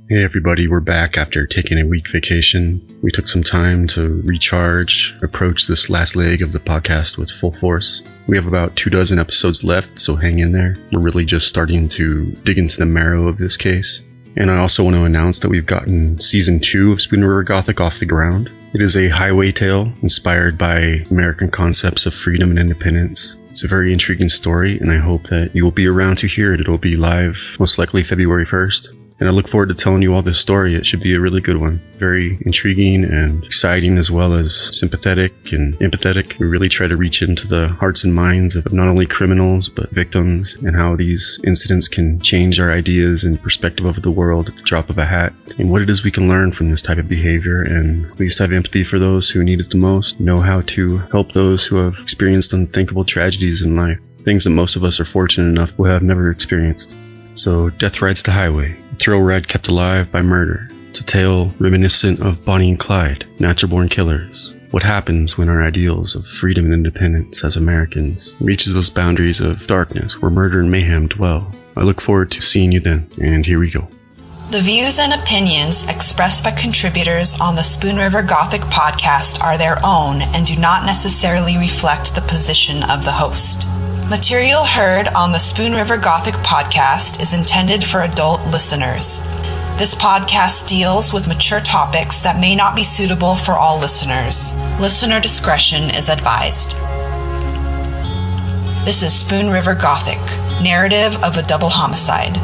Hey everybody, we're back after taking a week vacation. We took some time to recharge, approach this last leg of the podcast with full force. We have about 24 episodes left, so hang in there. We're really just starting to dig into the marrow of this case. And I also want to announce that we've gotten Season 2 of Spoon River Gothic off the ground. It is a highway tale inspired by American concepts of freedom and independence. It's a very intriguing story, and I hope that you will be around to hear it. It'll be live most likely February 1st. And I look forward to telling you all this story. It should be a really good one. Very intriguing and exciting, as well as sympathetic and empathetic. We really try to reach into the hearts and minds of not only criminals, but victims, and how these incidents can change our ideas and perspective of the world at the drop of a hat, and what it is we can learn from this type of behavior, and at least have empathy for those who need it the most, know how to help those who have experienced unthinkable tragedies in life, things that most of us are fortunate enough to have never experienced. So, Death Rides the Highway, a thrill ride kept alive by murder. It's a tale reminiscent of Bonnie and Clyde, natural-born killers. What happens when our ideals of freedom and independence as Americans reaches those boundaries of darkness where murder and mayhem dwell. I look forward to seeing you then, and here we go. The views and opinions expressed by contributors on the Spoon River Gothic podcast are their own and do not necessarily reflect the position of the host. Material heard on the Spoon River Gothic podcast is intended for adult listeners. This podcast deals with mature topics that may not be suitable for all listeners. Listener discretion is advised. This is Spoon River Gothic, narrative of a double homicide.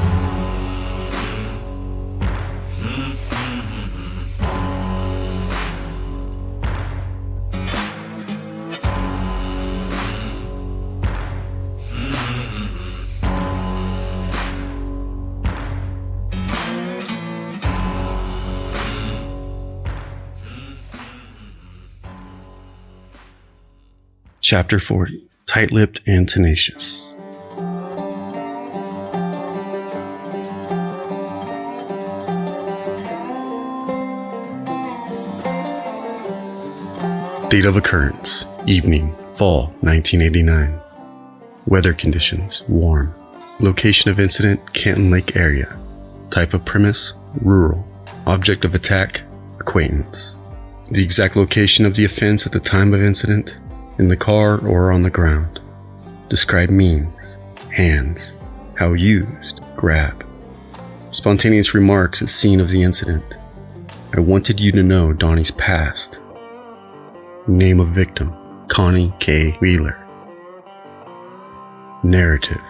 Chapter 40, Tight-Lipped and Tenacious. Date of occurrence, evening, fall, 1989. Weather conditions, warm. Location of incident, Canton Lake area. Type of premise, rural. Object of attack, acquaintance. The exact location of the offense at the time of incident, in the car or on the ground. Describe means, hands. How used, grab. Spontaneous remarks at scene of the incident. I wanted you to know Donnie's past. Name of victim, Connie K. Wheeler. Narrative.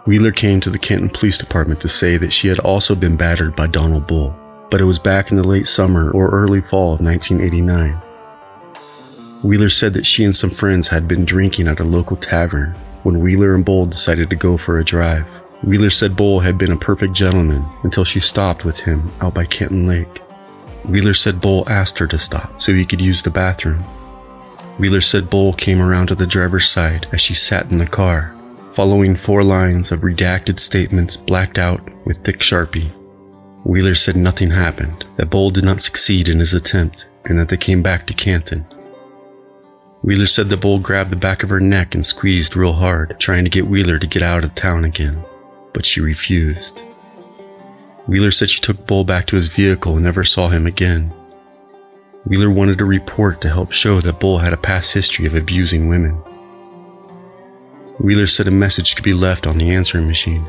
Wheeler came to the Canton Police Department to say that she had also been battered by Donald Bull, but it was back in the late summer or early fall of 1989. Wheeler said that she and some friends had been drinking at a local tavern when Wheeler and Bull decided to go for a drive. Wheeler said Bull had been a perfect gentleman until she stopped with him out by Canton Lake. Wheeler said Bull asked her to stop so he could use the bathroom. Wheeler said Bull came around to the driver's side as she sat in the car, following 4 lines of redacted statements blacked out with thick Sharpie. Wheeler said nothing happened, that Bull did not succeed in his attempt, and that they came back to Canton. Wheeler said the Bull grabbed the back of her neck and squeezed real hard, trying to get Wheeler to get out of town again, but she refused. Wheeler said she took Bull back to his vehicle and never saw him again. Wheeler wanted a report to help show that Bull had a past history of abusing women. Wheeler said a message could be left on the answering machine.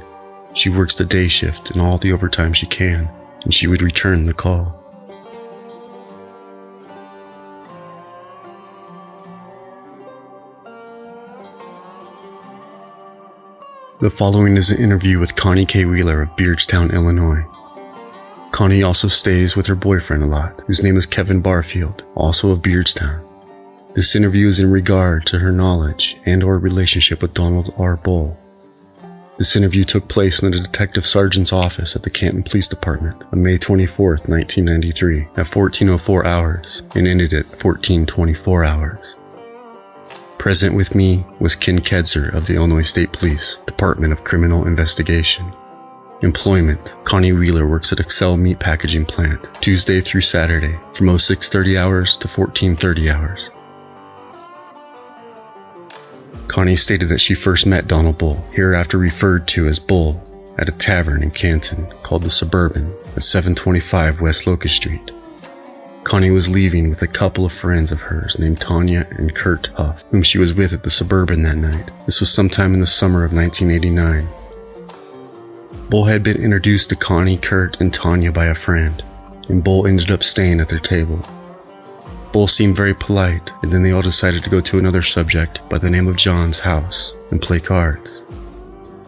She works the day shift and all the overtime she can, and she would return the call. The following is an interview with Connie K. Wheeler of Beardstown, Illinois. Connie also stays with her boyfriend a lot, whose name is Kevin Barfield, also of Beardstown. This interview is in regard to her knowledge and or relationship with Donald R. Bull. This interview took place in the Detective Sergeant's office at the Canton Police Department on May 24, 1993 at 14:04 hours and ended at 14:24 hours. Present with me was Ken Kedzer of the Illinois State Police, Department of Criminal Investigation. Employment: Connie Wheeler works at Excel Meat Packaging Plant, Tuesday through Saturday, from 06:30 hours to 14:30 hours. Connie stated that she first met Donald Bull, hereafter referred to as Bull, at a tavern in Canton called the Suburban at 725 West Locust Street. Connie was leaving with a couple of friends of hers named Tanya and Kurt Huff, whom she was with at the Suburban that night. This was sometime in the summer of 1989. Bull had been introduced to Connie, Kurt, and Tanya by a friend, and Bull ended up staying at their table. Bull seemed very polite, and then they all decided to go to another subject by the name of John's house and play cards.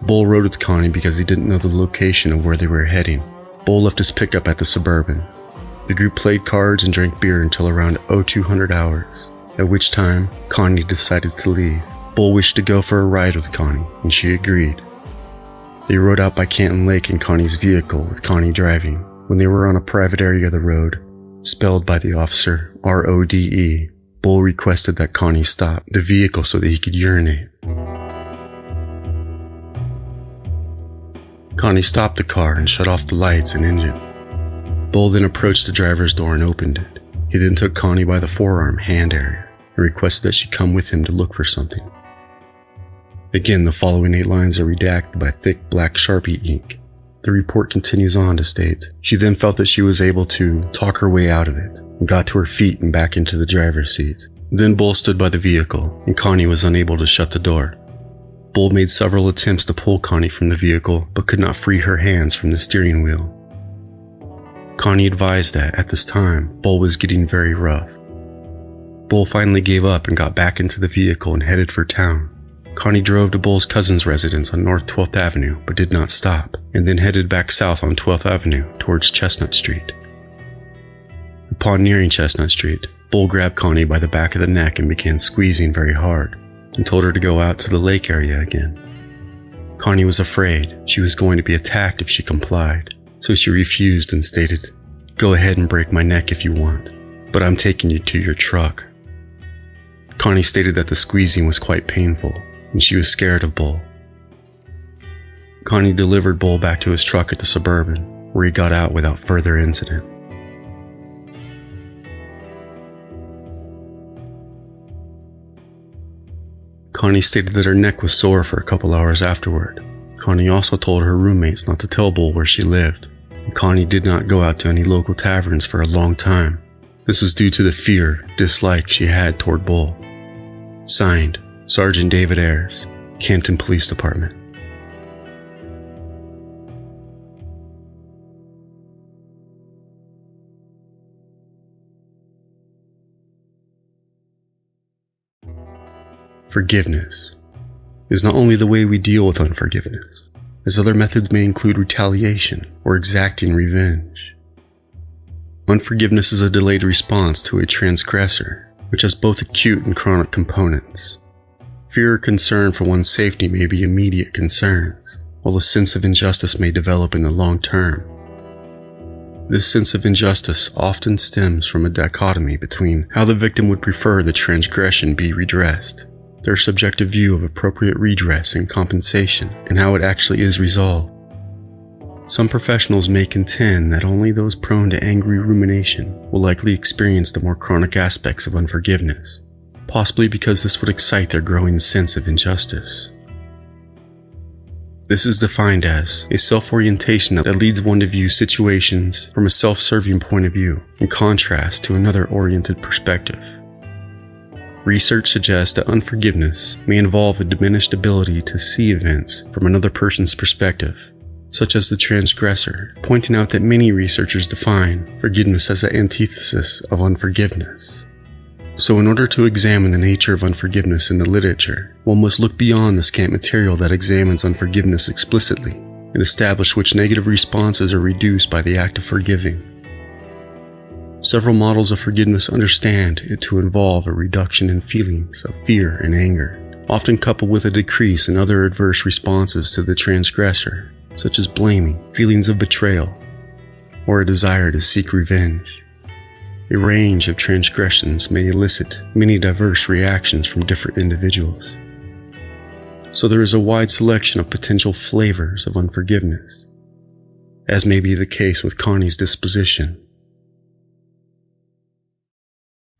Bull rode with Connie because he didn't know the location of where they were heading. Bull left his pickup at the Suburban. The group played cards and drank beer until around 0200 hours, at which time Connie decided to leave. Bull wished to go for a ride with Connie, and she agreed. They rode out by Canton Lake in Connie's vehicle with Connie driving. When they were on a private area of the road, spelled by the officer RODE, Bull requested that Connie stop the vehicle so that he could urinate. Connie stopped the car and shut off the lights and engine. Bull then approached the driver's door and opened it. He then took Connie by the forearm hand area and requested that she come with him to look for something. Again, the following 8 lines are redacted by thick black Sharpie ink. The report continues on to state, she then felt that she was able to talk her way out of it and got to her feet and back into the driver's seat. Then Bull stood by the vehicle and Connie was unable to shut the door. Bull made several attempts to pull Connie from the vehicle but could not free her hands from the steering wheel. Connie advised that, at this time, Bull was getting very rough. Bull finally gave up and got back into the vehicle and headed for town. Connie drove to Bull's cousin's residence on North 12th Avenue but did not stop, and then headed back south on 12th Avenue towards Chestnut Street. Upon nearing Chestnut Street, Bull grabbed Connie by the back of the neck and began squeezing very hard, and told her to go out to the lake area again. Connie was afraid she was going to be attacked if she complied, so she refused and stated, "Go ahead and break my neck if you want, but I'm taking you to your truck." Connie stated that the squeezing was quite painful, and she was scared of Bull. Connie delivered Bull back to his truck at the Suburban, where he got out without further incident. Connie stated that her neck was sore for a couple hours afterward. Connie also told her roommates not to tell Bull where she lived, and Connie did not go out to any local taverns for a long time. This was due to the dislike she had toward Bull. Signed, Sergeant David Ayers, Canton Police Department. Forgiveness is not only the way we deal with unforgiveness, as other methods may include retaliation or exacting revenge. Unforgiveness is a delayed response to a transgressor, which has both acute and chronic components. Fear or concern for one's safety may be immediate concerns, while a sense of injustice may develop in the long term. This sense of injustice often stems from a dichotomy between how the victim would prefer the transgression be redressed, their subjective view of appropriate redress and compensation, and how it actually is resolved. Some professionals may contend that only those prone to angry rumination will likely experience the more chronic aspects of unforgiveness, possibly because this would excite their growing sense of injustice. This is defined as a self-orientation that leads one to view situations from a self-serving point of view, in contrast to another oriented perspective. Research suggests that unforgiveness may involve a diminished ability to see events from another person's perspective, such as the transgressor, pointing out that many researchers define forgiveness as the antithesis of unforgiveness. So in order to examine the nature of unforgiveness in the literature, one must look beyond the scant material that examines unforgiveness explicitly and establish which negative responses are reduced by the act of forgiving. Several models of forgiveness understand it to involve a reduction in feelings of fear and anger, often coupled with a decrease in other adverse responses to the transgressor, such as blaming, feelings of betrayal, or a desire to seek revenge. A range of transgressions may elicit many diverse reactions from different individuals. So there is a wide selection of potential flavors of unforgiveness, as may be the case with Connie's disposition.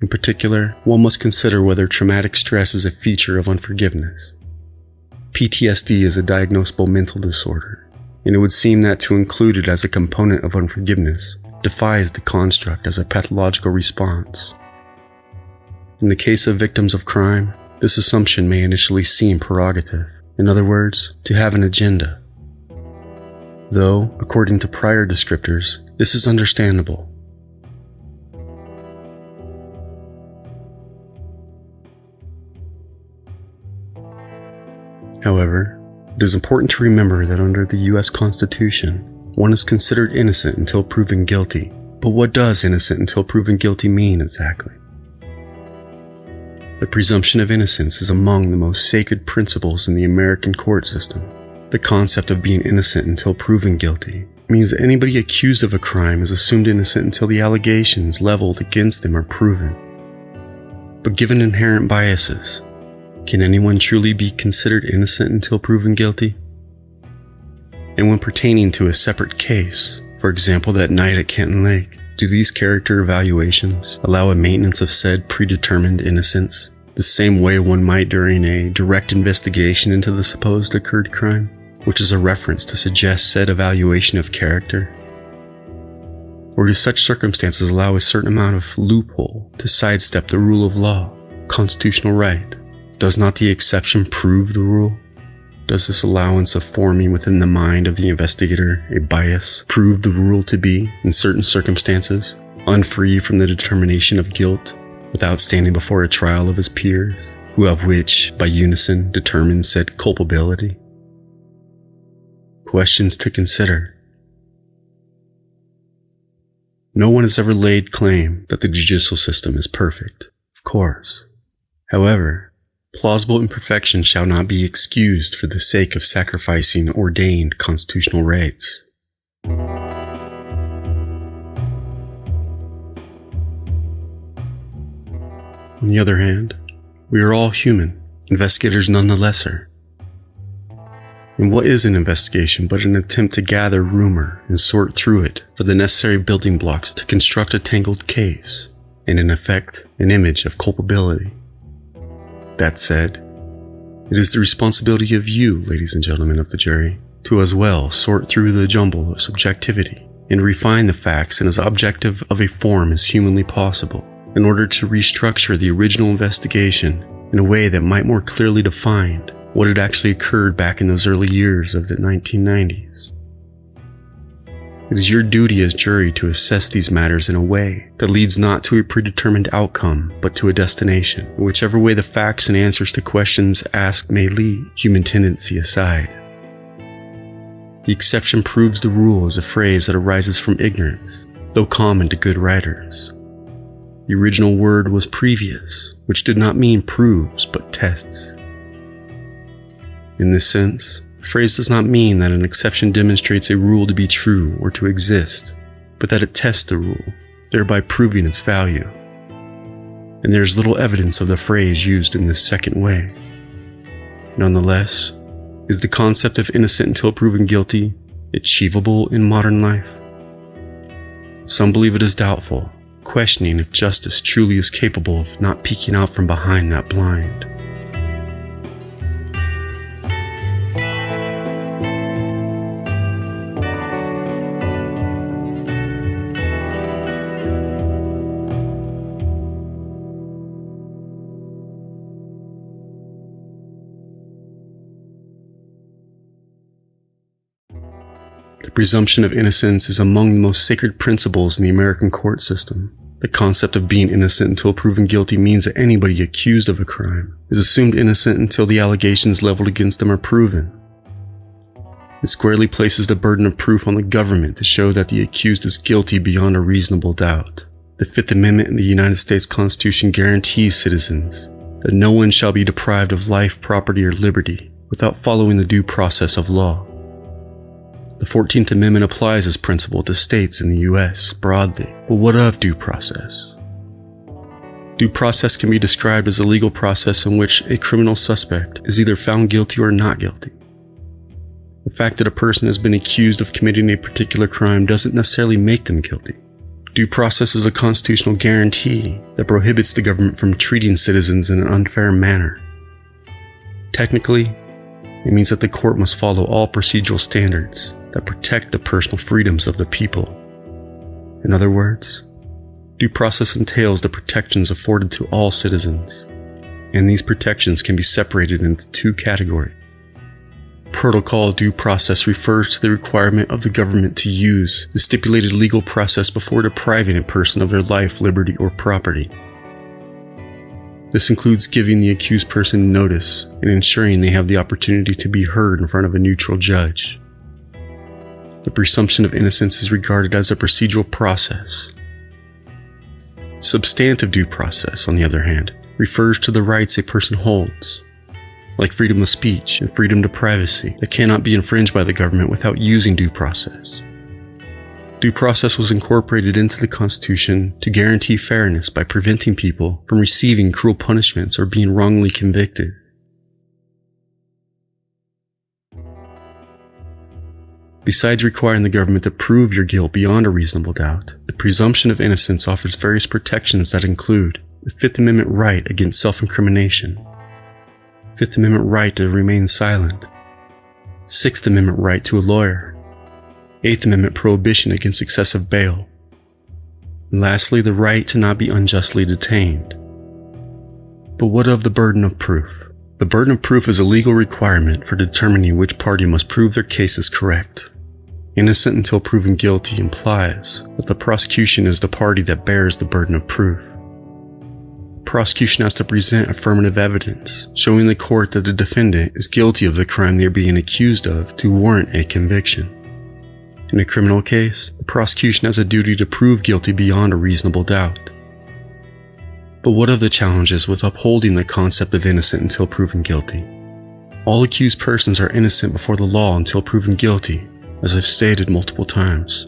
In particular, one must consider whether traumatic stress is a feature of unforgiveness. PTSD is a diagnosable mental disorder and it would seem that to include it as a component of unforgiveness defies the construct as a pathological response. In the case of victims of crime, this assumption may initially seem prerogative, in other words, to have an agenda. Though, according to prior descriptors, this is understandable. However, it is important to remember that under the U.S. Constitution, one is considered innocent until proven guilty. But what does innocent until proven guilty mean exactly? The presumption of innocence is among the most sacred principles in the American court system. The concept of being innocent until proven guilty means that anybody accused of a crime is assumed innocent until the allegations leveled against them are proven. But given inherent biases, can anyone truly be considered innocent until proven guilty? And when pertaining to a separate case, for example that night at Canton Lake, do these character evaluations allow a maintenance of said predetermined innocence, the same way one might during a direct investigation into the supposed occurred crime, which is a reference to suggest said evaluation of character? Or do such circumstances allow a certain amount of loophole to sidestep the rule of law, constitutional right? Does not the exception prove the rule? Does this allowance of forming within the mind of the investigator a bias prove the rule to be, in certain circumstances, unfree from the determination of guilt, without standing before a trial of his peers, who of which, by unison, determine said culpability? Questions to consider. No one has ever laid claim that the judicial system is perfect, of course. However, plausible imperfection shall not be excused for the sake of sacrificing ordained constitutional rights. On the other hand, we are all human, investigators none the lesser. And what is an investigation but an attempt to gather rumor and sort through it for the necessary building blocks to construct a tangled case, and in effect, an image of culpability? That said, it is the responsibility of you, ladies and gentlemen of the jury, to as well sort through the jumble of subjectivity and refine the facts in as objective of a form as humanly possible in order to restructure the original investigation in a way that might more clearly define what had actually occurred back in those early years of the 1990s. It is your duty as jury to assess these matters in a way that leads not to a predetermined outcome, but to a destination, in whichever way the facts and answers to questions asked may lead, human tendency aside. The exception proves the rule is a phrase that arises from ignorance, though common to good writers. The original word was previous, which did not mean proves, but tests. In this sense, the phrase does not mean that an exception demonstrates a rule to be true or to exist, but that it tests the rule, thereby proving its value. And there is little evidence of the phrase used in this second way. Nonetheless, is the concept of innocent until proven guilty achievable in modern life? Some believe it is doubtful, questioning if justice truly is capable of not peeking out from behind that blind. The presumption of innocence is among the most sacred principles in the American court system. The concept of being innocent until proven guilty means that anybody accused of a crime is assumed innocent until the allegations leveled against them are proven. It squarely places the burden of proof on the government to show that the accused is guilty beyond a reasonable doubt. The Fifth Amendment in the United States Constitution guarantees citizens that no one shall be deprived of life, property, or liberty without following the due process of law. The 14th Amendment applies this principle to states in the U.S. broadly, but what of due process? Due process can be described as a legal process in which a criminal suspect is either found guilty or not guilty. The fact that a person has been accused of committing a particular crime doesn't necessarily make them guilty. Due process is a constitutional guarantee that prohibits the government from treating citizens in an unfair manner. Technically, it means that the court must follow all procedural standards that protect the personal freedoms of the people. In other words, due process entails the protections afforded to all citizens, and these protections can be separated into two categories. Protocol due process refers to the requirement of the government to use the stipulated legal process before depriving a person of their life, liberty, or property. This includes giving the accused person notice and ensuring they have the opportunity to be heard in front of a neutral judge. The presumption of innocence is regarded as a procedural process. Substantive due process, on the other hand, refers to the rights a person holds, like freedom of speech and freedom to privacy, that cannot be infringed by the government without using due process. Due process was incorporated into the Constitution to guarantee fairness by preventing people from receiving cruel punishments or being wrongly convicted. Besides requiring the government to prove your guilt beyond a reasonable doubt, the presumption of innocence offers various protections that include the Fifth Amendment right against self-incrimination, Fifth Amendment right to remain silent, Sixth Amendment right to a lawyer, Eighth Amendment prohibition against excessive bail, and lastly, the right to not be unjustly detained. But what of the burden of proof? The burden of proof is a legal requirement for determining which party must prove their case is correct. Innocent until proven guilty implies that the prosecution is the party that bears the burden of proof. Prosecution has to present affirmative evidence showing the court that the defendant is guilty of the crime they are being accused of to warrant a conviction. In a criminal case, the prosecution has a duty to prove guilty beyond a reasonable doubt. But what of the challenges with upholding the concept of innocent until proven guilty? All accused persons are innocent before the law until proven guilty, as I've stated multiple times.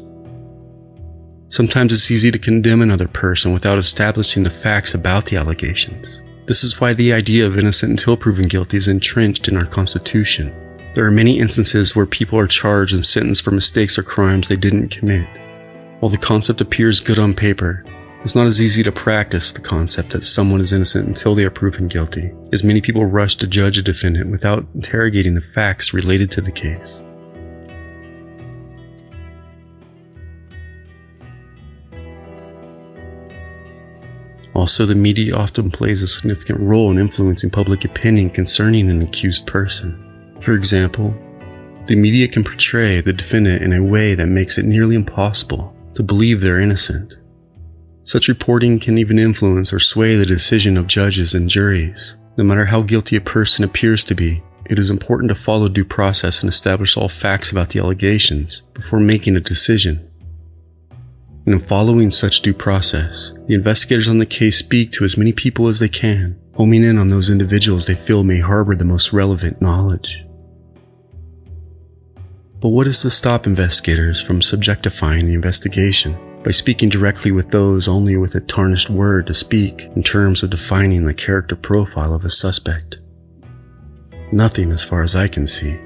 Sometimes it's easy to condemn another person without establishing the facts about the allegations. This is why the idea of innocent until proven guilty is entrenched in our Constitution. There are many instances where people are charged and sentenced for mistakes or crimes they didn't commit. While the concept appears good on paper, it's not as easy to practice the concept that someone is innocent until they are proven guilty, as many people rush to judge a defendant without interrogating the facts related to the case. Also, the media often plays a significant role in influencing public opinion concerning an accused person. For example, the media can portray the defendant in a way that makes it nearly impossible to believe they're innocent. Such reporting can even influence or sway the decision of judges and juries. No matter how guilty a person appears to be, it is important to follow due process and establish all facts about the allegations before making a decision. And in following such due process, the investigators on the case speak to as many people as they can, homing in on those individuals they feel may harbor the most relevant knowledge. But what is to stop investigators from subjectifying the investigation by speaking directly with those only with a tarnished word to speak in terms of defining the character profile of a suspect? Nothing as far as I can see.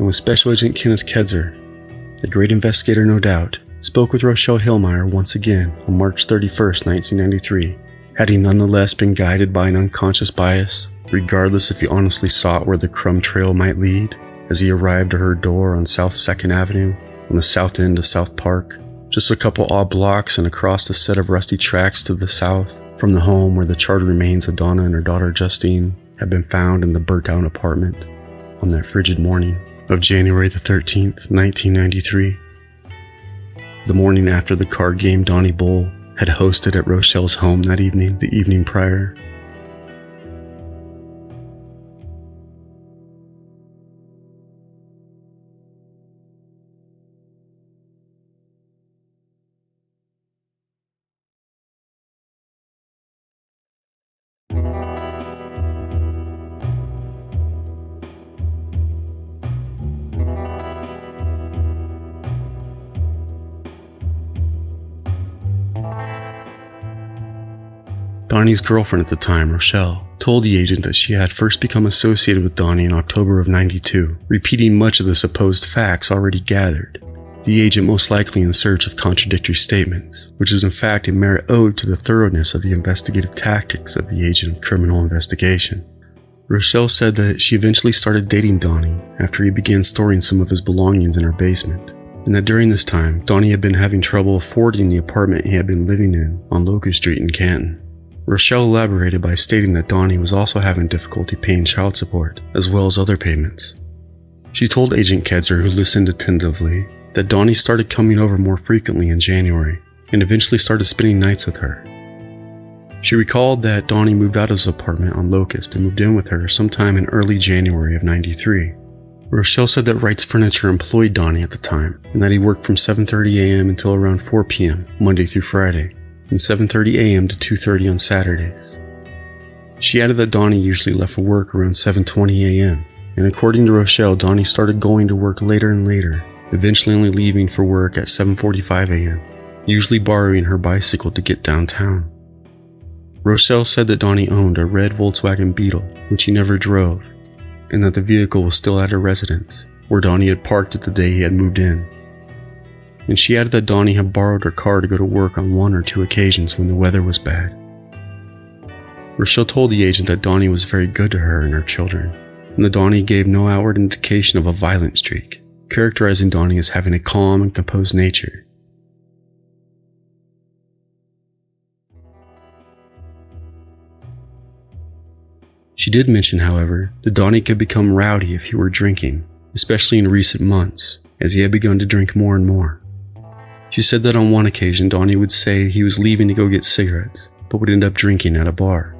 And with Special Agent Kenneth Kedzer, a great investigator no doubt, spoke with Rochelle Hillmeyer once again on March 31st, 1993, had he nonetheless been guided by an unconscious bias, regardless if he honestly sought where the crumb trail might lead, as he arrived at her door on South 2nd Avenue, on the south end of South Park, just a couple odd blocks and across a set of rusty tracks to the south from the home where the charred remains of Donna and her daughter Justine had been found in the burnt-down apartment on that frigid morning of January the 13th, 1993. The morning after the card game Donnie Bull had hosted at Rochelle's home that evening, the evening prior. Donnie's girlfriend at the time, Rochelle, told the agent that she had first become associated with Donnie in October of '92, repeating much of the supposed facts already gathered. The agent most likely in search of contradictory statements, which is in fact a merit owed to the thoroughness of the investigative tactics of the agent of criminal investigation. Rochelle said that she eventually started dating Donnie after he began storing some of his belongings in her basement, and that during this time, Donnie had been having trouble affording the apartment he had been living in on Locust Street in Canton. Rochelle elaborated by stating that Donnie was also having difficulty paying child support, as well as other payments. She told Agent Kedzer, who listened attentively, that Donnie started coming over more frequently in January, and eventually started spending nights with her. She recalled that Donnie moved out of his apartment on Locust and moved in with her sometime in early January of '93. Rochelle said that Wright's Furniture employed Donnie at the time, and that he worked from 7:30 a.m. until around 4 p.m., Monday through Friday, and 7:30 a.m. to 2:30 on Saturdays. She added that Donnie usually left for work around 7:20 a.m., and according to Rochelle, Donnie started going to work later and later, eventually only leaving for work at 7:45 a.m., usually borrowing her bicycle to get downtown. Rochelle said that Donnie owned a red Volkswagen Beetle, which he never drove, and that the vehicle was still at her residence, where Donnie had parked it the day he had moved in. And she added that Donnie had borrowed her car to go to work on 1 or 2 occasions when the weather was bad. Rochelle told the agent that Donnie was very good to her and her children, and that Donnie gave no outward indication of a violent streak, characterizing Donnie as having a calm and composed nature. She did mention, however, that Donnie could become rowdy if he were drinking, especially in recent months, as he had begun to drink more and more. She said that on one occasion Donnie would say he was leaving to go get cigarettes, but would end up drinking at a bar.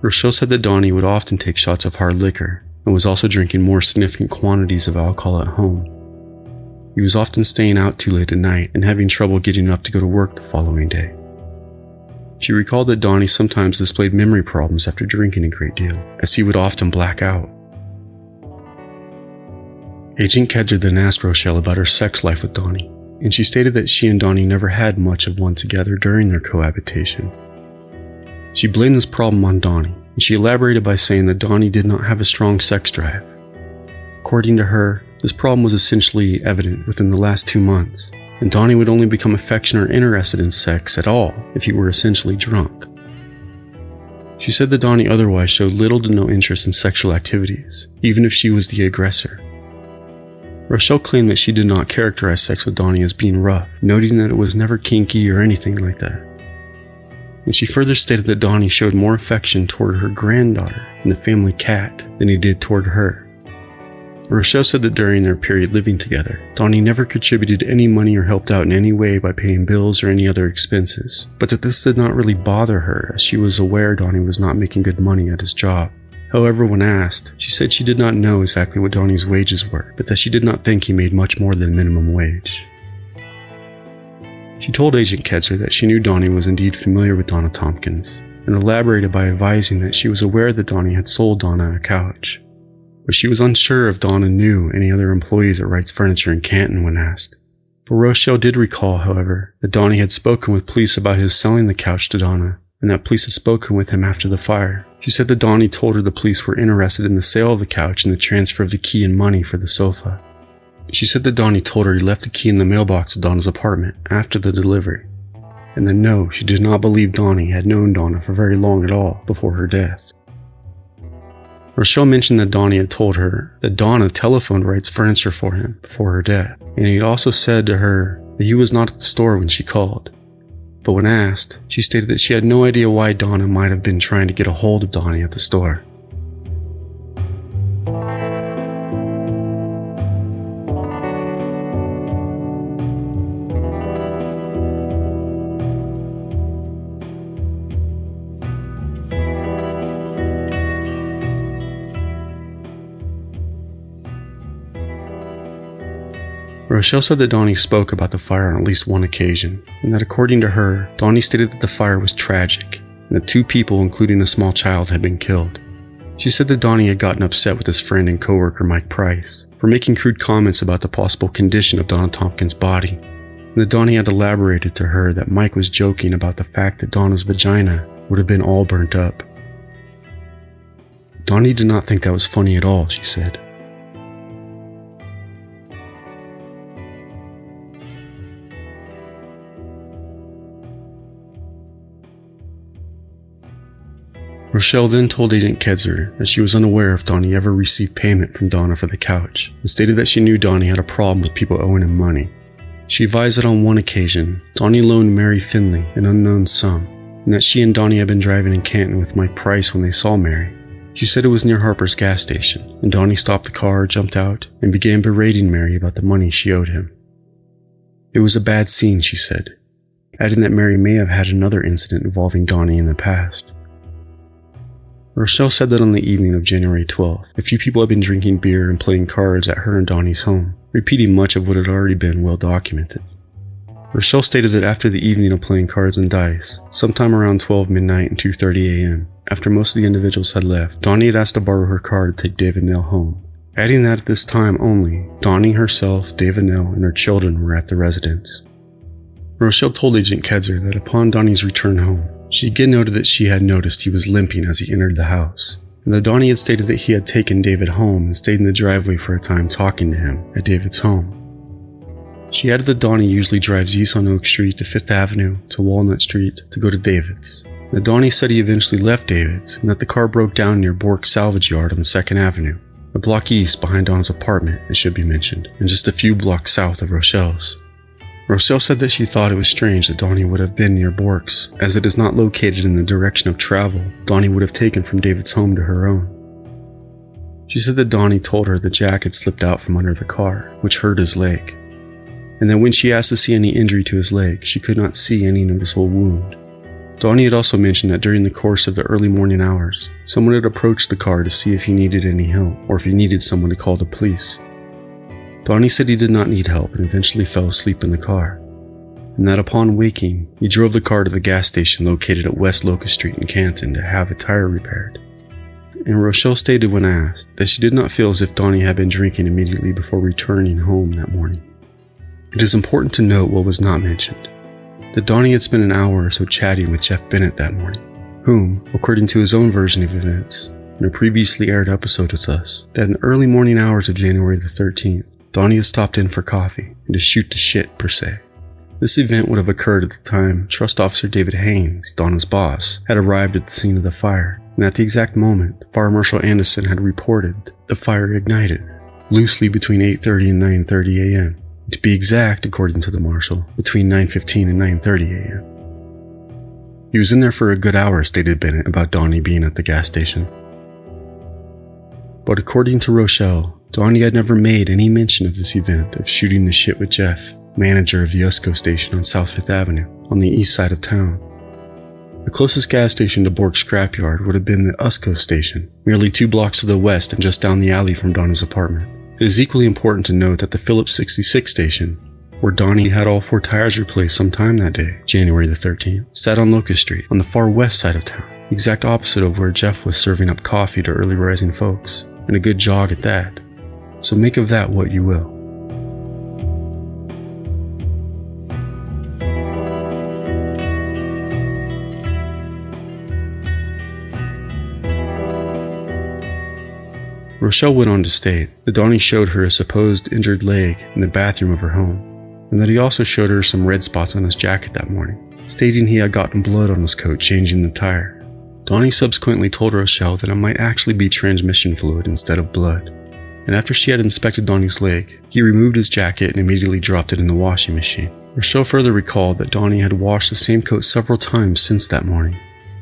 Rochelle said that Donnie would often take shots of hard liquor, and was also drinking more significant quantities of alcohol at home. He was often staying out too late at night and having trouble getting up to go to work the following day. She recalled that Donnie sometimes displayed memory problems after drinking a great deal, as he would often black out. Agent Kedzer then asked Rochelle about her sex life with Donnie, and she stated that she and Donnie never had much of one together during their cohabitation. She blamed this problem on Donnie, and she elaborated by saying that Donnie did not have a strong sex drive. According to her, this problem was essentially evident within the last 2 months, and Donnie would only become affectionate or interested in sex at all if he were essentially drunk. She said that Donnie otherwise showed little to no interest in sexual activities, even if she was the aggressor. Rochelle claimed that she did not characterize sex with Donnie as being rough, noting that it was never kinky or anything like that. And she further stated that Donnie showed more affection toward her granddaughter and the family cat than he did toward her. Rochelle said that during their period living together, Donnie never contributed any money or helped out in any way by paying bills or any other expenses, but that this did not really bother her as she was aware Donnie was not making good money at his job. However, when asked, she said she did not know exactly what Donnie's wages were, but that she did not think he made much more than minimum wage. She told Agent Kedzer that she knew Donnie was indeed familiar with Donna Tompkins, and elaborated by advising that she was aware that Donnie had sold Donna a couch, but she was unsure if Donna knew any other employees at Wright's Furniture in Canton when asked. But Rochelle did recall, however, that Donnie had spoken with police about his selling the couch to Donna, and that police had spoken with him after the fire. She said that Donnie told her the police were interested in the sale of the couch and the transfer of the key and money for the sofa. She said that Donnie told her he left the key in the mailbox of Donna's apartment after the delivery, and that no, she did not believe Donnie had known Donna for very long at all before her death. Rochelle mentioned that Donnie had told her that Donna telephoned Wright's Furniture for him before her death, and he also said to her that he was not at the store when she called. But when asked, she stated that she had no idea why Donna might have been trying to get a hold of Donnie at the store. Rochelle said that Donnie spoke about the fire on at least one occasion, and that according to her, Donnie stated that the fire was tragic, and that 2 people, including a small child, had been killed. She said that Donnie had gotten upset with his friend and coworker Mike Price for making crude comments about the possible condition of Donna Tompkins' body, and that Donnie had elaborated to her that Mike was joking about the fact that Donna's vagina would have been all burnt up. Donnie did not think that was funny at all, she said. Rochelle then told Agent Kedzer that she was unaware if Donnie ever received payment from Donna for the couch, and stated that she knew Donnie had a problem with people owing him money. She advised that on one occasion, Donnie loaned Mary Finley an unknown sum, and that she and Donnie had been driving in Canton with Mike Price when they saw Mary. She said it was near Harper's gas station, and Donnie stopped the car, jumped out, and began berating Mary about the money she owed him. It was a bad scene, she said, adding that Mary may have had another incident involving Donnie in the past. Rochelle said that on the evening of January 12th, a few people had been drinking beer and playing cards at her and Donnie's home, repeating much of what had already been well documented. Rochelle stated that after the evening of playing cards and dice, sometime around 12 midnight and 2:30 a.m., after most of the individuals had left, Donnie had asked to borrow her car to take David Nell home, adding that at this time only, Donnie, herself, David Nell, and her children were at the residence. Rochelle told Agent Kedzer that upon Donnie's return home, she again noted that she had noticed he was limping as he entered the house, and that Donnie had stated that he had taken David home and stayed in the driveway for a time talking to him at David's home. She added that Donnie usually drives east on Oak Street to 5th Avenue to Walnut Street to go to David's. That Donnie said he eventually left David's and that the car broke down near Bork's Salvage Yard on 2nd Avenue, a block east behind Donna's apartment, it should be mentioned, and just a few blocks south of Rochelle's. Rochelle said that she thought it was strange that Donnie would have been near Bork's, as it is not located in the direction of travel Donnie would have taken from David's home to her own. She said that Donnie told her the jack had slipped out from under the car, which hurt his leg, and that when she asked to see any injury to his leg, she could not see any noticeable wound. Donnie had also mentioned that during the course of the early morning hours, someone had approached the car to see if he needed any help, or if he needed someone to call the police. Donnie said he did not need help and eventually fell asleep in the car, and that upon waking, he drove the car to the gas station located at West Locust Street in Canton to have a tire repaired. And Rochelle stated when asked that she did not feel as if Donnie had been drinking immediately before returning home that morning. It is important to note what was not mentioned, that Donnie had spent an hour or so chatting with Jeff Bennett that morning, whom, according to his own version of events, in a previously aired episode with us, that in the early morning hours of January the 13th, Donnie had stopped in for coffee and to shoot the shit, per se. This event would have occurred at the time Trust Officer David Haynes, Donna's boss, had arrived at the scene of the fire, and at the exact moment, Fire Marshal Anderson had reported the fire ignited, loosely between 8:30 and 9:30 a.m., to be exact, according to the marshal, between 9:15 and 9:30 a.m. He was in there for a good hour, stated Bennett about Donnie being at the gas station. But according to Rochelle, Donnie had never made any mention of this event of shooting the shit with Jeff, manager of the USCO station on South 5th Avenue, on the east side of town. The closest gas station to Bork's scrapyard would have been the USCO station, merely 2 blocks to the west and just down the alley from Donna's apartment. It is equally important to note that the Phillips 66 station, where Donnie had all 4 tires replaced sometime that day, January the 13th, sat on Locust Street, on the far west side of town, the exact opposite of where Jeff was serving up coffee to early rising folks, and a good jog at that. So make of that what you will. Rochelle went on to state that Donnie showed her a supposed injured leg in the bathroom of her home, and that he also showed her some red spots on his jacket that morning, stating he had gotten blood on his coat changing the tire. Donnie subsequently told Rochelle that it might actually be transmission fluid instead of blood, and after she had inspected Donnie's leg, he removed his jacket and immediately dropped it in the washing machine. Rochelle further recalled that Donnie had washed the same coat several times since that morning.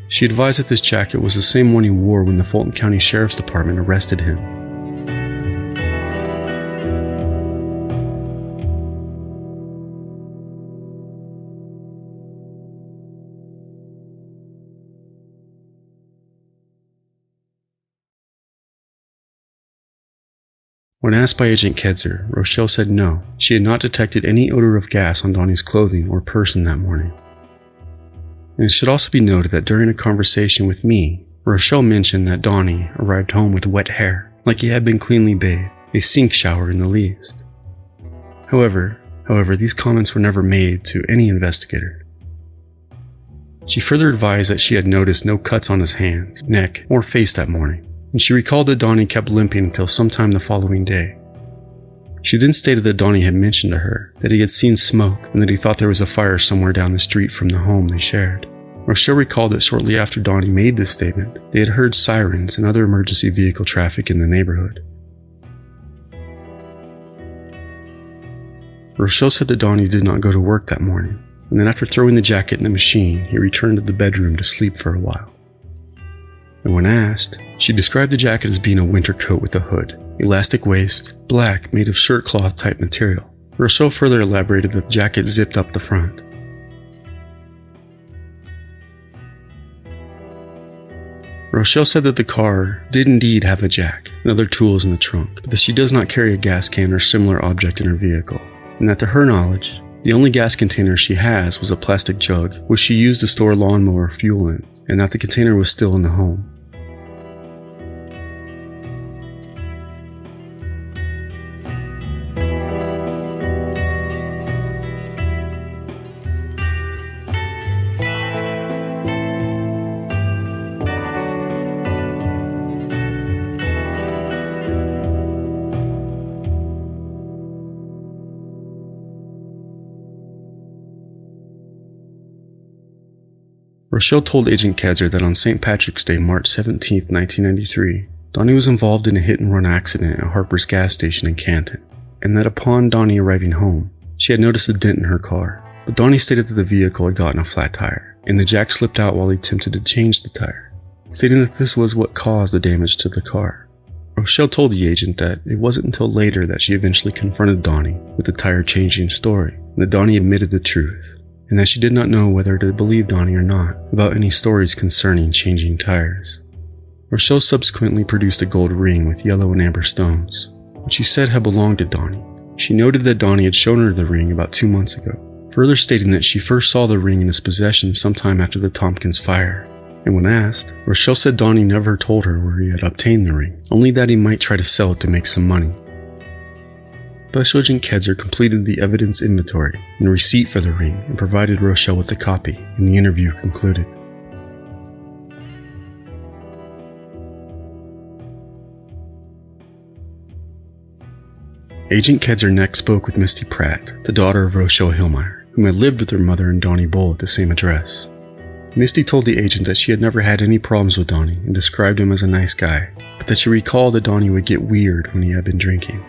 She advised that this jacket was the same one he wore when the Fulton County Sheriff's Department arrested him. When asked by Agent Kedzer, Rochelle said no, she had not detected any odor of gas on Donnie's clothing or person that morning. And it should also be noted that during a conversation with me, Rochelle mentioned that Donnie arrived home with wet hair, like he had been cleanly bathed, a sink shower in the least. However, these comments were never made to any investigator. She further advised that she had noticed no cuts on his hands, neck, or face that morning, and she recalled that Donnie kept limping until sometime the following day. She then stated that Donnie had mentioned to her that he had seen smoke and that he thought there was a fire somewhere down the street from the home they shared. Rochelle recalled that shortly after Donnie made this statement, they had heard sirens and other emergency vehicle traffic in the neighborhood. Rochelle said that Donnie did not go to work that morning, and then after throwing the jacket in the machine, he returned to the bedroom to sleep for a while. And when asked, she described the jacket as being a winter coat with a hood, elastic waist, black, made of shirt cloth type material. Rochelle further elaborated that the jacket zipped up the front. Rochelle said that the car did indeed have a jack and other tools in the trunk, but that she does not carry a gas can or similar object in her vehicle, and that to her knowledge, the only gas container she has was a plastic jug which she used to store lawnmower fuel in, and that the container was still in the home. Rochelle told Agent Kedzer that on St. Patrick's Day, March 17, 1993, Donnie was involved in a hit-and-run accident at Harper's gas station in Canton, and that upon Donnie arriving home, she had noticed a dent in her car. But Donnie stated that the vehicle had gotten a flat tire, and the jack slipped out while he attempted to change the tire, stating that this was what caused the damage to the car. Rochelle told the agent that it wasn't until later that she eventually confronted Donnie with the tire-changing story, and that Donnie admitted the truth, and that she did not know whether to believe Donnie or not about any stories concerning changing tires. Rochelle subsequently produced a gold ring with yellow and amber stones, which she said had belonged to Donnie. She noted that Donnie had shown her the ring about 2 months ago, further stating that she first saw the ring in his possession sometime after the Tompkins fire. And when asked, Rochelle said Donnie never told her where he had obtained the ring, only that he might try to sell it to make some money. Special Agent Kedzer completed the evidence inventory and receipt for the ring and provided Rochelle with a copy, and the interview concluded. Agent Kedzer next spoke with Misty Pratt, the daughter of Rochelle Hillmeyer, whom had lived with her mother and Donnie Bull at the same address. Misty told the agent that she had never had any problems with Donnie and described him as a nice guy, but that she recalled that Donnie would get weird when he had been drinking.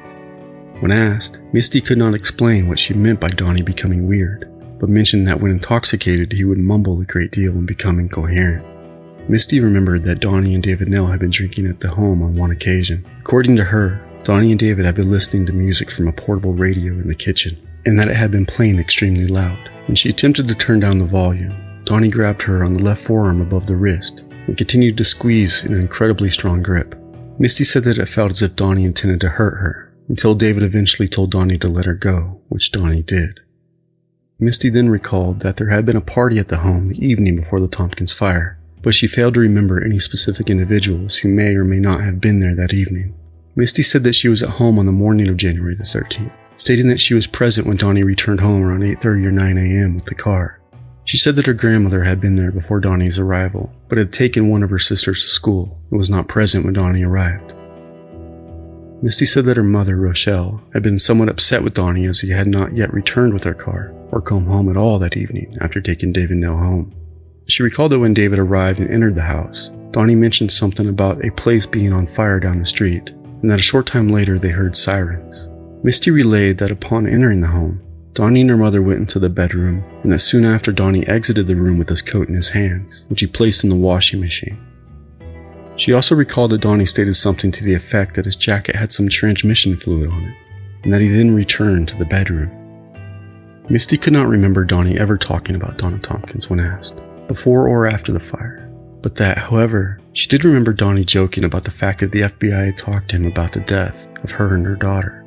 When asked, Misty could not explain what she meant by Donnie becoming weird, but mentioned that when intoxicated he would mumble a great deal and become incoherent. Misty remembered that Donnie and David Nell had been drinking at the home on one occasion. According to her, Donnie and David had been listening to music from a portable radio in the kitchen, and that it had been playing extremely loud. When she attempted to turn down the volume, Donnie grabbed her on the left forearm above the wrist and continued to squeeze in an incredibly strong grip. Misty said that it felt as if Donnie intended to hurt her, until David eventually told Donnie to let her go, which Donnie did. Misty then recalled that there had been a party at the home the evening before the Tompkins fire, but she failed to remember any specific individuals who may or may not have been there that evening. Misty said that she was at home on the morning of January the 13th, stating that she was present when Donnie returned home around 8:30 or 9 a.m. with the car. She said that her grandmother had been there before Donnie's arrival, but had taken one of her sisters to school and was not present when Donnie arrived. Misty said that her mother, Rochelle, had been somewhat upset with Donnie as he had not yet returned with her car or come home at all that evening after taking David Nell home. She recalled that when David arrived and entered the house, Donnie mentioned something about a place being on fire down the street, and that a short time later they heard sirens. Misty relayed that upon entering the home, Donnie and her mother went into the bedroom, and that soon after Donnie exited the room with his coat in his hands, which he placed in the washing machine. She also recalled that Donnie stated something to the effect that his jacket had some transmission fluid on it, and that he then returned to the bedroom. Misty could not remember Donnie ever talking about Donna Tompkins when asked, before or after the fire, but that, however, she did remember Donnie joking about the fact that the FBI had talked to him about the death of her and her daughter.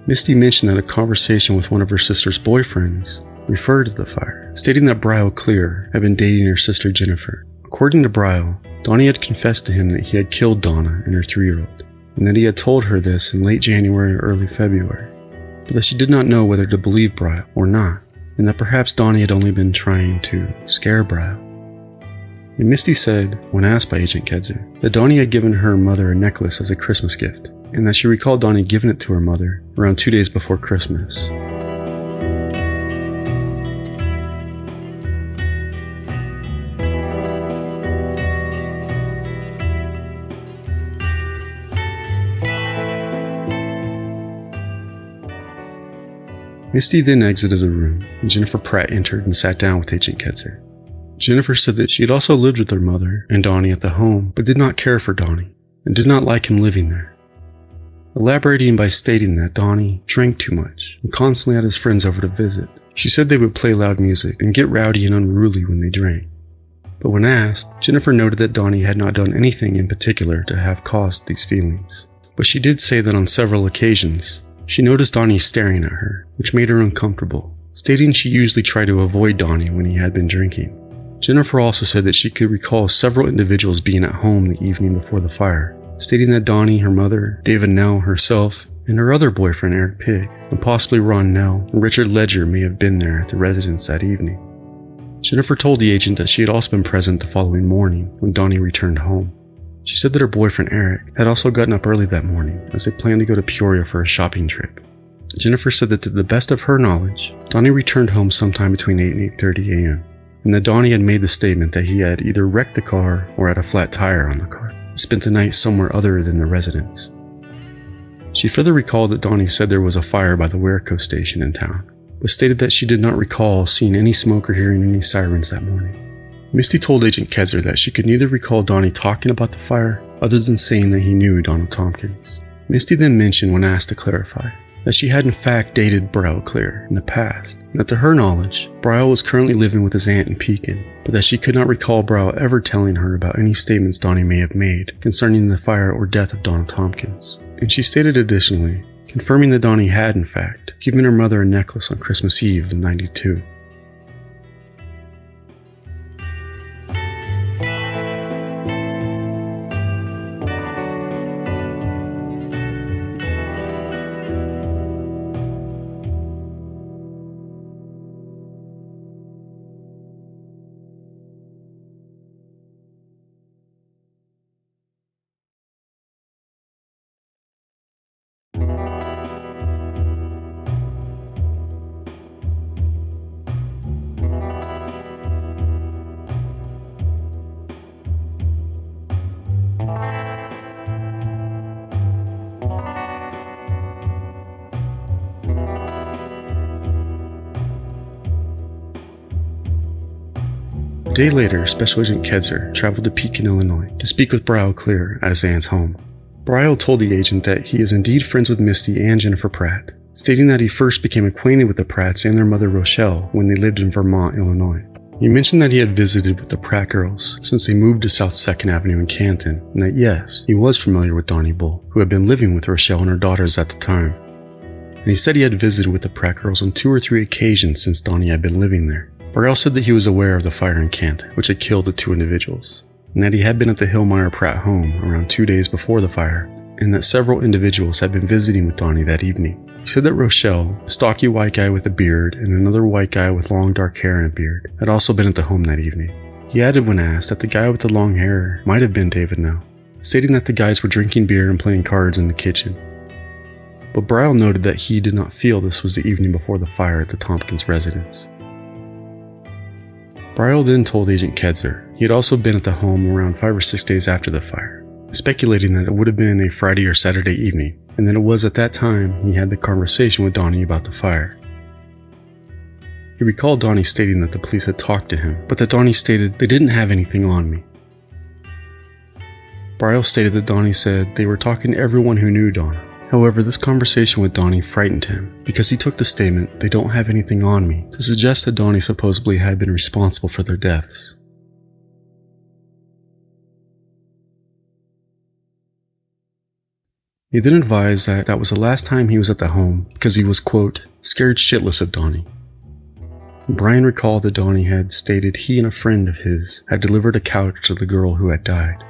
Misty mentioned that a conversation with one of her sister's boyfriends referred to the fire, stating that Bryle Clear had been dating her sister Jennifer. According to Bryle, Donnie had confessed to him that he had killed Donna and her 3-year-old, and that he had told her this in late January or early February, but that she did not know whether to believe Bryle or not, and that perhaps Donnie had only been trying to scare Bryle. And Misty said, when asked by Agent Chelseah, that Donnie had given her mother a necklace as a Christmas gift, and that she recalled Donnie giving it to her mother around 2 days before Christmas. Misty then exited the room, and Jennifer Pratt entered and sat down with Agent Chelseah. Jennifer said that she had also lived with her mother and Donnie at the home, but did not care for Donnie, and did not like him living there. Elaborating by stating that Donnie drank too much and constantly had his friends over to visit. She said they would play loud music and get rowdy and unruly when they drank. But when asked, Jennifer noted that Donnie had not done anything in particular to have caused these feelings. But she did say that on several occasions, she noticed Donnie staring at her, which made her uncomfortable, stating she usually tried to avoid Donnie when he had been drinking. Jennifer also said that she could recall several individuals being at home the evening before the fire, stating that Donnie, her mother, David Nell, herself, and her other boyfriend Eric Pig, and possibly Ron Nell and Richard Ledger may have been there at the residence that evening. Jennifer told the agent that she had also been present the following morning when Donnie returned home. She said that her boyfriend Eric had also gotten up early that morning as they planned to go to Peoria for a shopping trip. Jennifer said that to the best of her knowledge, Donnie returned home sometime between 8 and 8:30 a.m., and that Donnie had made the statement that he had either wrecked the car or had a flat tire on the car, and spent the night somewhere other than the residence. She further recalled that Donnie said there was a fire by the Werico station in town, but stated that she did not recall seeing any smoke or hearing any sirens that morning. Misty told Agent Chelseah that she could neither recall Donnie talking about the fire other than saying that he knew Donna Tompkins. Misty then mentioned when asked to clarify that she had in fact dated Brial Clear in the past, and that to her knowledge, Brial was currently living with his aunt in Pekin, but that she could not recall Brial ever telling her about any statements Donnie may have made concerning the fire or death of Donna Tompkins. And she stated additionally, confirming that Donnie had in fact given her mother a necklace on Christmas Eve of '92. A day later, Special Agent Chelseah traveled to Pekin, Illinois, to speak with Brial Clear at his aunt's home. Brial told the agent that he is indeed friends with Misty and Jennifer Pratt, stating that he first became acquainted with the Pratts and their mother Rochelle when they lived in Vermont, Illinois. He mentioned that he had visited with the Pratt girls since they moved to South 2nd Avenue in Canton, and that yes, he was familiar with Donnie Bull, who had been living with Rochelle and her daughters at the time. And he said he had visited with the Pratt girls on 2 or 3 occasions since Donnie had been living there. Brial said that he was aware of the fire in Canton, which had killed the 2 individuals, and that he had been at the Hillmeyer Pratt home around 2 days before the fire, and that several individuals had been visiting with Donnie that evening. He said that Rochelle, a stocky white guy with a beard, and another white guy with long dark hair and a beard, had also been at the home that evening. He added when asked that the guy with the long hair might have been David Nell, stating that the guys were drinking beer and playing cards in the kitchen. But Brial noted that he did not feel this was the evening before the fire at the Tompkins residence. Brial then told Agent Chelseah he had also been at the home around 5 or 6 days after the fire, speculating that it would have been a Friday or Saturday evening, and that it was at that time he had the conversation with Donnie about the fire. He recalled Donnie stating that the police had talked to him, but that Donnie stated they didn't have anything on me. Brial stated that Donnie said they were talking to everyone who knew Donna. However, this conversation with Donnie frightened him because he took the statement, "they don't have anything on me," to suggest that Donnie supposedly had been responsible for their deaths. He then advised that that was the last time he was at the home because he was, quote, scared shitless of Donnie. Brian recalled that Donnie had stated he and a friend of his had delivered a couch to the girl who had died.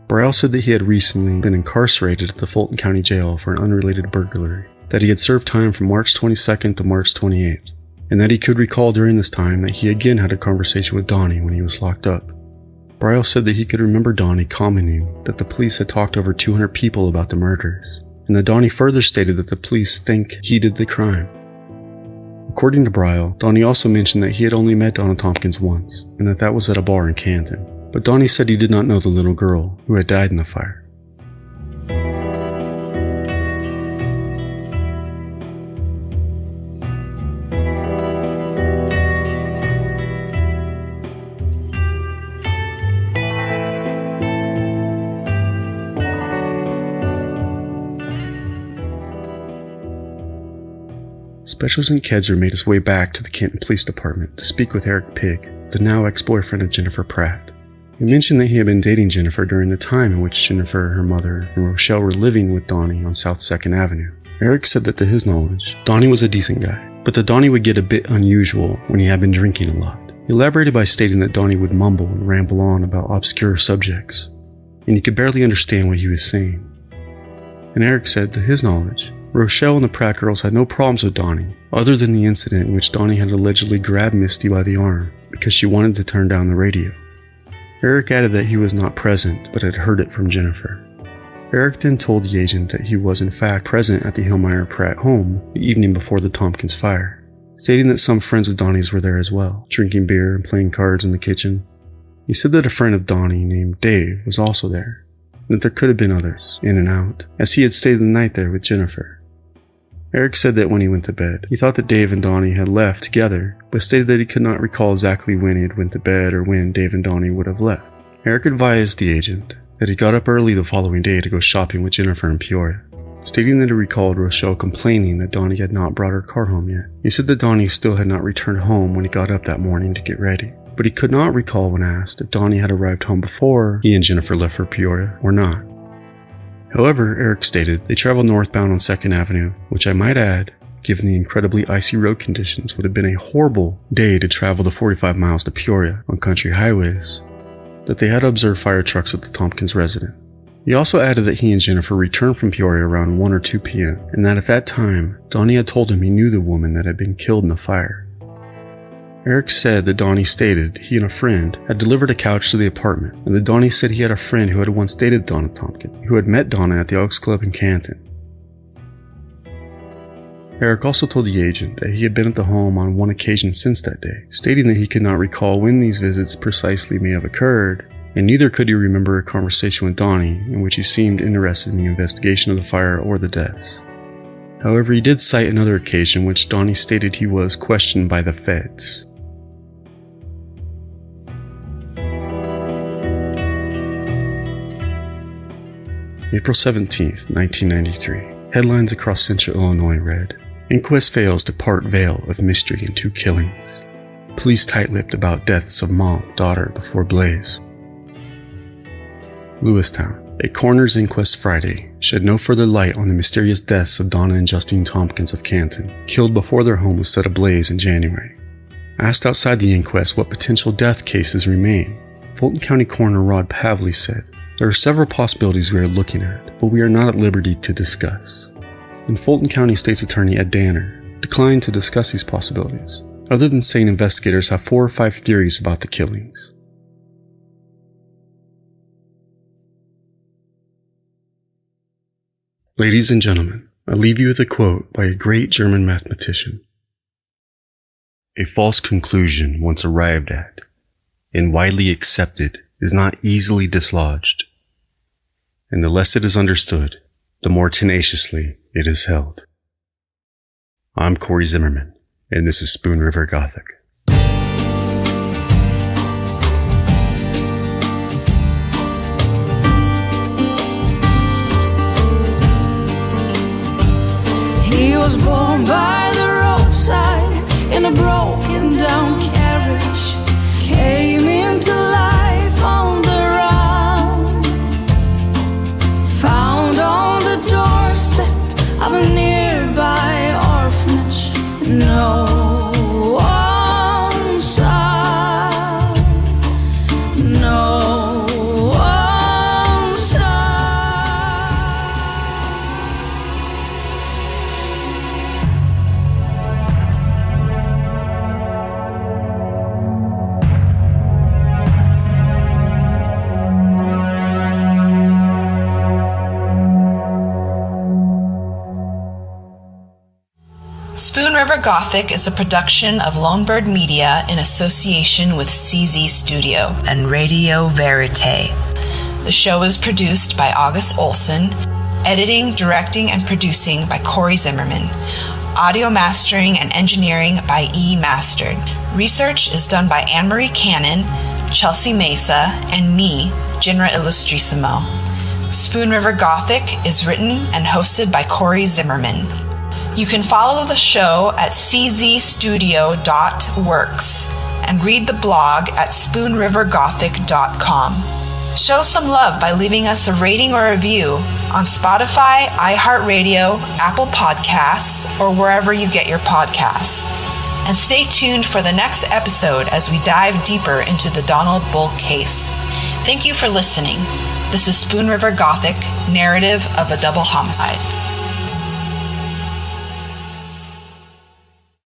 Brial said that he had recently been incarcerated at the Fulton County Jail for an unrelated burglary, that he had served time from March 22nd to March 28th, and that he could recall during this time that he again had a conversation with Donnie when he was locked up. Bryle said that he could remember Donnie commenting that the police had talked to over 200 people about the murders, and that Donnie further stated that the police think he did the crime. According to Bryle, Donnie also mentioned that he had only met Donna Tompkins once, and that was at a bar in Canton, but Donnie said he did not know the little girl who had died in the fire. Special Agent Kedzer made his way back to the Canton Police Department to speak with Eric Pigg, the now ex-boyfriend of Jennifer Pratt. He mentioned that he had been dating Jennifer during the time in which Jennifer, her mother, and Rochelle were living with Donnie on South 2nd Avenue. Eric said that to his knowledge, Donnie was a decent guy, but that Donnie would get a bit unusual when he had been drinking a lot. He elaborated by stating that Donnie would mumble and ramble on about obscure subjects, and he could barely understand what he was saying. And Eric said, to his knowledge, Rochelle and the Pratt girls had no problems with Donnie, other than the incident in which Donnie had allegedly grabbed Misty by the arm because she wanted to turn down the radio. Eric added that he was not present, but had heard it from Jennifer. Eric then told the agent that he was in fact present at the Hillmeyer Pratt home the evening before the Tompkins fire, stating that some friends of Donnie's were there as well, drinking beer and playing cards in the kitchen. He said that a friend of Donnie named Dave was also there, and that there could have been others, in and out, as he had stayed the night there with Jennifer. Eric said that when he went to bed, he thought that Dave and Donnie had left together, but stated that he could not recall exactly when he had went to bed or when Dave and Donnie would have left. Eric advised the agent that he got up early the following day to go shopping with Jennifer in Peoria, stating that he recalled Rochelle complaining that Donnie had not brought her car home yet. He said that Donnie still had not returned home when he got up that morning to get ready, but he could not recall when asked if Donnie had arrived home before he and Jennifer left for Peoria or not. However, Eric stated they traveled northbound on 2nd Avenue, which I might add, given the incredibly icy road conditions, would have been a horrible day to travel the 45 miles to Peoria on country highways, that they had observed fire trucks at the Tompkins residence. He also added that he and Jennifer returned from Peoria around 1 or 2 p.m., and that at that time, Donnie had told him he knew the woman that had been killed in the fire. Eric said that Donnie stated he and a friend had delivered a couch to the apartment, and that Donnie said he had a friend who had once dated Donna Tompkins, who had met Donna at the Elks Club in Canton. Eric also told the agent that he had been at the home on one occasion since that day, stating that he could not recall when these visits precisely may have occurred, and neither could he remember a conversation with Donnie in which he seemed interested in the investigation of the fire or the deaths. However, he did cite another occasion which Donnie stated he was questioned by the feds. April 17, 1993. Headlines across central Illinois read, Inquest fails to part veil of mystery in 2 killings. Police tight-lipped about deaths of mom, daughter before blaze. Lewistown. A coroner's inquest Friday shed no further light on the mysterious deaths of Donna and Justine Tompkins of Canton, killed before their home was set ablaze in January. Asked outside the inquest what potential death cases remain, Fulton County Coroner Rod Pavley said, there are several possibilities we are looking at, but we are not at liberty to discuss. And Fulton County State's Attorney Ed Danner declined to discuss these possibilities, other than saying investigators have 4 or 5 theories about the killings. Ladies and gentlemen, I leave you with a quote by a great German mathematician. A false conclusion once arrived at, and widely accepted, is not easily dislodged, and the less it is understood, the more tenaciously it is held. I'm Cory Zimmerman, and this is Spoon River Gothic. He was born by the roadside in a broken down carriage, came into life on the run, found on the doorstep of a nearby orphanage. No one saw, no one saw. Spoon River Gothic is a production of Lonebird Media in association with CZ Studio and Radio Vérité. The show is produced by August Olsen, editing, directing, and producing by Cory Zimmerman, audio mastering and engineering by E. Mastered. Research is done by Anne-Marie Cannon, Chelseah Mesa, and me, Jinra Ilustrisimo. Spoon River Gothic is written and hosted by Cory Zimmerman. You can follow the show at czstudio.works and read the blog at spoonrivergothic.com. Show some love by leaving us a rating or review on Spotify, iHeartRadio, Apple Podcasts, or wherever you get your podcasts. And stay tuned for the next episode as we dive deeper into the Donald Bull case. Thank you for listening. This is Spoon River Gothic, narrative of a double homicide.